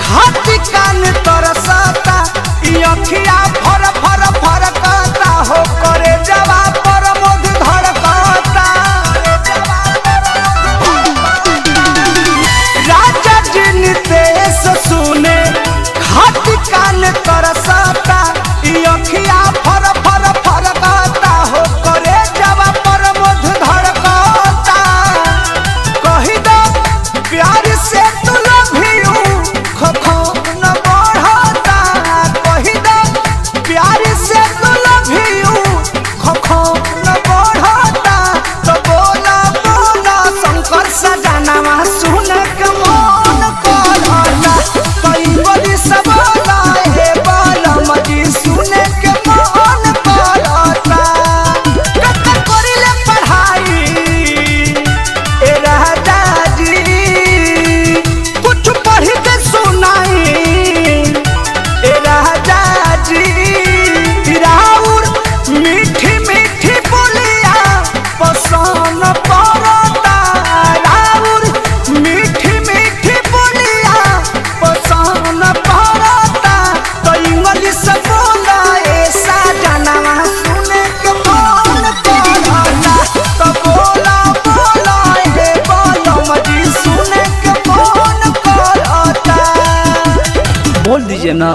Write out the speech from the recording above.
खाती कान तरसता अखिया फर फर फरकता हो करे जवा पर मोद धड़कता। राजा जी नितेश सुने खाती कान तरसता अखिया फर फर फरकता हो करे जवा पर मोद धड़कता। कही दो प्यार से तू लव यू खो न बढ़ता। कही दो प्यार से तू लव यू खो न बढ़ता। तो बोला बोला शंकर सजनवा सुन के मन करता। कई बड़ी सबला हे बालम जी सुन के मन करता। कत करिले पढ़ाई ए राजा जी कुछ पढ़ के सुनाई ए राजा जी। राउर मीठी मीठी बोलिया पसंद पड़ता। राउर मीठी मीठी बोलिया पसंद पड़ता। तो इंग्लिश बोला ऐसा जानवा सुने के मन करता। तो बोला बोला हे बालम जी सुने के मन करता। बोल दीजिए ना।